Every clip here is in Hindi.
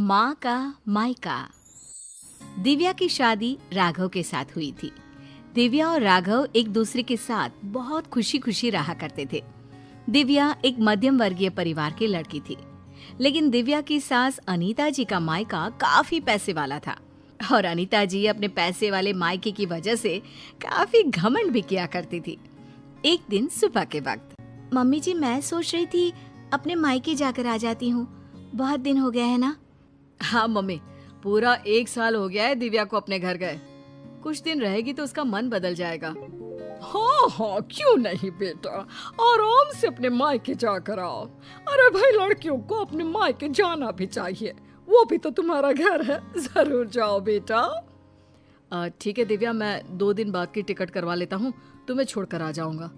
माँ का मायका। दिव्या की शादी राघव के साथ हुई थी। दिव्या और राघव एक दूसरे के साथ बहुत खुशी खुशी रहा करते थे। दिव्या एक मध्यम वर्गीय परिवार की लड़की थी, लेकिन दिव्या की सास अनीता जी का मायका काफी पैसे वाला था और अनीता जी अपने पैसे वाले मायके की वजह से काफी घमंड भी किया करती थी। एक दिन सुबह के वक्त, मम्मी जी मैं सोच रही थी अपने मायके जाकर आ जाती हूँ, बहुत दिन हो गया है ना। हाँ मम्मी, पूरा 1 साल हो गया है दिव्या को अपने घर गए। कुछ दिन रहेगी तो उसका मन बदल जाएगा। हाँ हाँ, क्यों नहीं बेटा, आराम से अपने मायके जाकर आओ। अरे भाई, लड़कियों को अपने मायके जाना भी चाहिए, वो भी तो तुम्हारा घर है। जरूर जाओ बेटा। ठीक है दिव्या, मैं 2 दिन बाद की टिकट करवा लेता हूँ, तुम्हें छोड़कर आ जाऊंगा।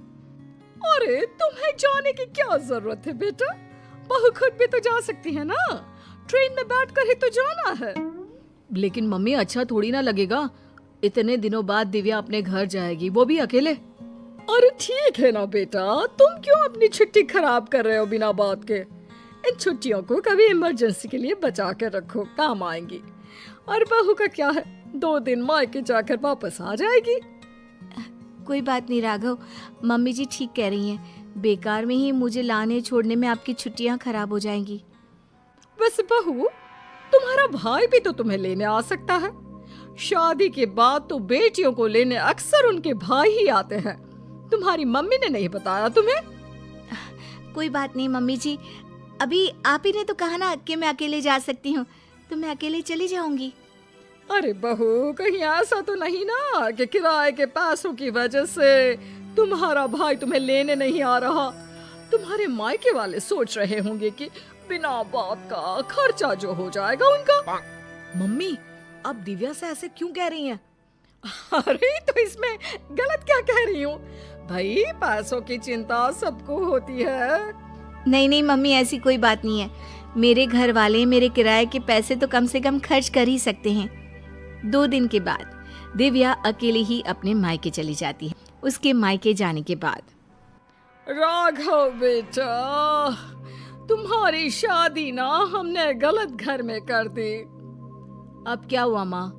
अरे तुम्हें जाने की क्या जरूरत है बेटा, बहू खुद भी तो जा सकती है ना, ट्रेन में बैठकर ही तो जाना है। लेकिन मम्मी, अच्छा थोड़ी ना लगेगा, इतने दिनों बाद दिव्या अपने घर जाएगी, वो भी अकेले। अरे ठीक है ना बेटा, तुम क्यों अपनी छुट्टी खराब कर रहे हो बिना बात के। इन छुट्टियों को कभी इमरजेंसी के लिए बचा कर रखो, काम आएंगी। और बहू का क्या है, 2 दिन मायके जाकर वापस आ जाएगी। कोई बात नहीं राघव, मम्मी जी ठीक कह रही हैं, बेकार में ही मुझे लाने छोड़ने में आपकी छुट्टियां खराब हो जाएंगी। वैसे बहू, तुम्हारा भाई भी तो तुम्हें लेने आ सकता है। शादी के बाद तो बेटियों को लेने अक्सर उनके भाई ही आते हैं। तुम्हारी मम्मी ने नहीं बताया तुम्हें? कोई बात नहीं मम्मी जी, अभी आप ही ने तो कहा ना कि मैं अकेले जा सकती हूँ, तो मैं अकेले चली जाऊंगी। अरे बहू, कहीं ऐसा तो नहीं ना कि किराए के पैसों की वजह से तुम्हारा भाई तुम्हें लेने नहीं आ रहा। तुम्हारे मायके वाले सोच रहे होंगे कि बिना बात का खर्चा जो हो जाएगा उनका। मम्मी, आप दिव्या से ऐसे क्यों कह रही हैं? अरे तो इसमें गलत क्या कह रही हूँ भाई, पैसों की चिंता सबको होती है। नहीं नहीं मम्मी, ऐसी कोई बात नहीं है। मेरे घर वाले मेरे किराए के पैसे तो कम से कम खर्च कर ही सकते हैं। 2 दिन के बाद दिव्या अकेली ही अपने मायके चली जाती है। उसके मायके जाने के बाद, राघव बेटा, तुम्हारी शादी ना हमने गलत घर में कर दी। अब क्या हुआ माँ,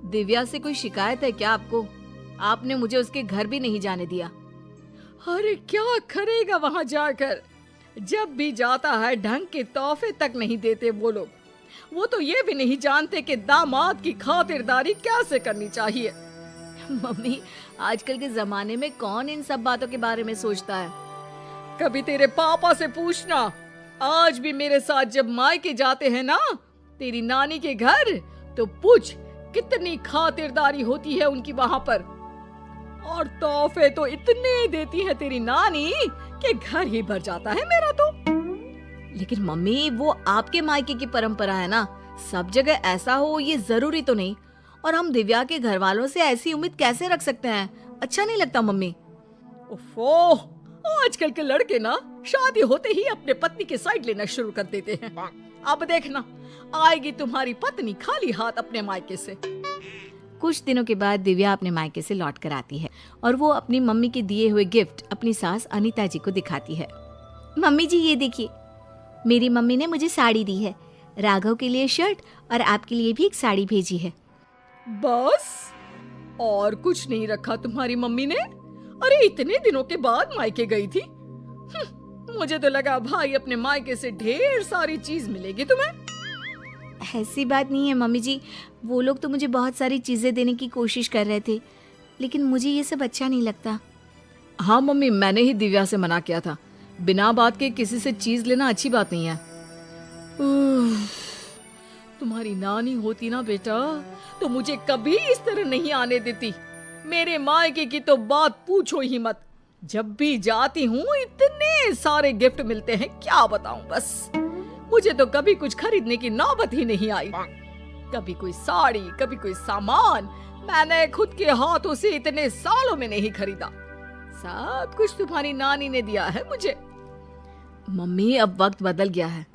दिव्या से कोई शिकायत है क्या आपको? आपने मुझे उसके घर भी नहीं जाने दिया। अरे क्या करेगा वहां जाकर, जब भी जाता है ढंग के तोहफे तक नहीं देते वो लोग। वो तो ये भी नहीं जानते कि दामाद की खातिरदारी कैसे करनी चाहिए। मम्मी, आजकल के जमाने में कौन इन सब बातों के बारे में सोचता है? कभी तेरे पापा से पूछना, आज भी मेरे साथ जब मायके जाते हैं ना तेरी नानी के घर, तो पूछ कितनी खातिरदारी होती है उनकी वहां पर। और तोहफे तो इतने देती है तेरी नानी कि घर ही भर जाता है मेरा तो। लेकिन मम्मी, वो आपके मायके की परंपरा है ना, सब जगह ऐसा हो ये जरूरी तो नहीं। और हम दिव्या के घर वालों से ऐसी उम्मीद कैसे रख सकते हैं? अच्छा नहीं लगता मम्मी। ओफो, आजकल के लड़के ना शादी होते ही अपने पत्नी के साइड लेना शुरू कर देते हैं। अब देखना, आएगी तुम्हारी पत्नी खाली हाथ अपने मायके से। कुछ दिनों के बाद दिव्या अपने मायके से लौट कर आती है और वो अपनी मम्मी के दिए हुए गिफ्ट अपनी सास अनीता जी को दिखाती है। मम्मी जी ये देखिए, मेरी मम्मी ने मुझे साड़ी दी है, राघव के लिए शर्ट और आपके लिए भी एक साड़ी भेजी है। बस? और कुछ नहीं रखा तुम्हारी मम्मी ने? अरे इतने दिनों के बाद मायके गई थी। मुझे तो लगा भाई अपने मायके से ढेर सारी चीज मिलेगी तुम्हें। ऐसी बात नहीं है मम्मी जी, वो लोग तो मुझे बहुत सारी चीजें देने की कोशिश कर रहे थे, लेकिन मुझे ये सब अच्छा नहीं लगता। हाँ मम्मी, मैंने ही दिव्या से मना किया था, बिना बात के किसी से चीज लेना अच्छी बात नहीं है। तुम्हारी नानी होती ना बेटा, तो मुझे कभी इस तरह नहीं आने देती। मेरे मायके की तो बात पूछो ही मत, जब भी जाती हूँ इतने सारे गिफ्ट मिलते हैं, क्या बताऊं। बस मुझे तो कभी कुछ खरीदने की नौबत ही नहीं आई। कभी कोई साड़ी, कभी कोई सामान मैंने खुद के हाथों से इतने सालों में नहीं खरीदा। सब कुछ तुम्हारी नानी ने दिया है मुझे। मम्मी, अब वक्त बदल गया है,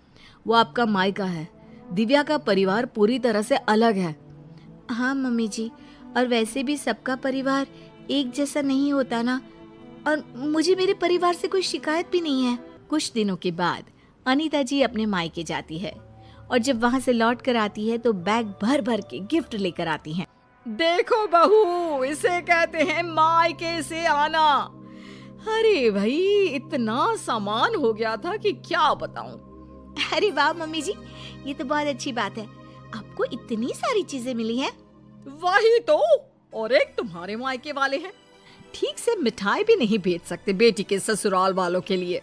वो आपका मायका है, दिव्या का परिवार पूरी तरह से अलग है। हाँ मम्मी जी, और वैसे भी सबका परिवार एक जैसा नहीं होता ना, और मुझे मेरे परिवार से कोई शिकायत भी नहीं है। कुछ दिनों के बाद अनीता जी अपने मायके जाती है और जब वहां से लौट कर आती है तो बैग भर भर के गिफ्ट लेकर आती हैं। देखो बहू, इसे कहते हैं मायके से आना। अरे भाई, इतना सामान हो गया था कि क्या बताऊं। अरे वाह मम्मी जी, ये तो बहुत अच्छी बात है, आपको इतनी सारी चीजें मिली हैं। वही तो, और एक तुम्हारे मायके वाले हैं, ठीक से मिठाई भी नहीं भेज सकते बेटी के ससुराल वालों के लिए।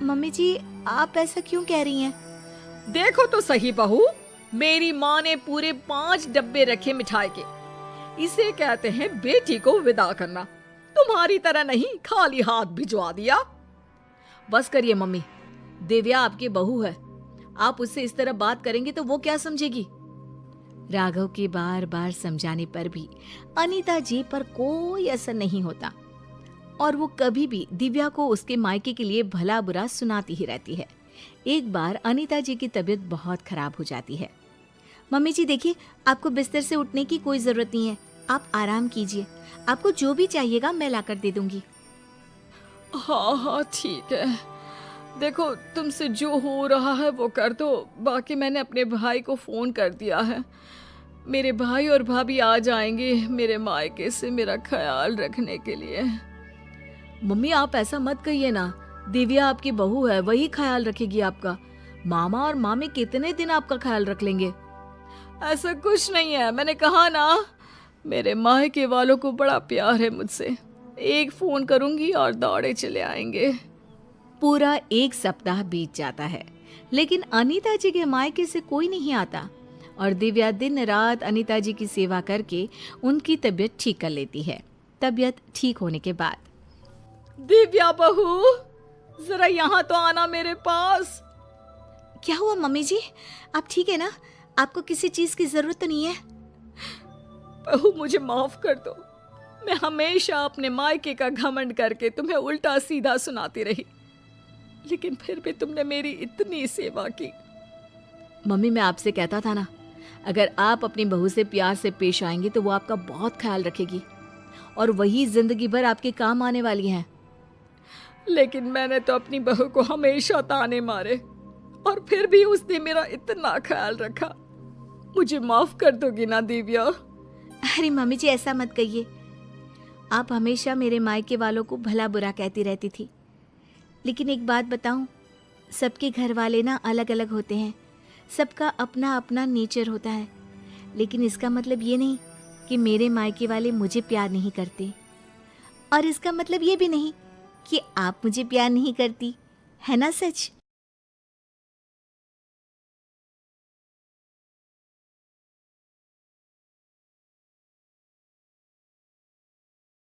मम्मी जी, आप ऐसा क्यों कह रही हैं? देखो तो सही बहू, मेरी माँ ने पूरे 5 डब्बे रखे मिठाई के। इसे कहते हैं बेटी को विदा करना। तुम्हारी तरह नहीं खाली हाथ भिजवा दिया। बस करिए मम्मी, दिव्या आपकी बहू है, आप उससे इस तरह बात करेंगे तो वो क्या समझेगी। राघव के बार बार समझाने पर भी अनीता जी पर कोई असर नहीं होता और वो कभी भी दिव्या को उसके मायके के लिए भला बुरा सुनाती ही रहती है। एक बार अनीता जी की तबीयत बहुत खराब हो जाती है। मम्मी जी देखिए, आपको बिस्तर से उठने की कोई जरूरत नहीं है, आप आराम कीजिए, आपको जो भी चाहिएगा मैं लाकर दे दूंगी। हाँ हाँ ठीक है, देखो तुमसे जो हो रहा है वो कर दो। बाकी मैंने अपने भाई को फोन कर दिया है, मेरे भाई और भाभी आ जाएंगे मेरे मायके से मेरा ख्याल रखने के लिए। मम्मी आप ऐसा मत कहिए ना, दिव्या आपकी बहू है, वही ख्याल रखेगी आपका। मामा और मामी कितने दिन आपका ख्याल रख लेंगे। ऐसा कुछ नहीं है, मैंने कहा ना, मेरे मायके वालों को बड़ा प्यार है मुझसे। एक फोन करूंगी और दौड़े चले आएंगे। पूरा 1 सप्ताह बीत जाता है, लेकिन अनीता जी के मायके से कोई नहीं आता और दिव्या दिन रात अनीता जी की सेवा करके उनकी तबीयत ठीक कर लेती है। तबीयत ठीक होने के बाद, दिव्या बहू, जरा यहाँ तो आना मेरे पास। क्या हुआ मम्मी जी, आप ठीक है ना? आपको किसी चीज की जरूरत तो नहीं है? बहू मुझे माफ कर दो, मैं हमेशा अपने मायके का घमंड करके तुम्हें उल्टा सीधा सुनाती रही, लेकिन फिर भी तुमने मेरी इतनी सेवा की। मम्मी मैं आपसे कहता था ना, अगर आप अपनी बहू से प्यार से पेश आएंगे तो वो आपका बहुत ख्याल रखेगी और वही जिंदगी भर आपके काम आने वाली हैं। लेकिन मैंने तो अपनी बहू को हमेशा ताने मारे और फिर भी उसने मेरा इतना ख्याल रखा। मुझे माफ कर दोगी ना दिव्या? अरे मम्मी जी ऐसा मत कहिए, आप हमेशा मेरे मायके वालों को भला बुरा कहती रहती थी, लेकिन एक बात बताऊं, सबके घर वाले ना अलग अलग होते हैं, सबका अपना अपना नेचर होता है, लेकिन इसका मतलब ये नहीं कि मेरे मायके वाले मुझे प्यार नहीं करते, और इसका मतलब ये भी नहीं कि आप मुझे प्यार नहीं करती, है ना सच?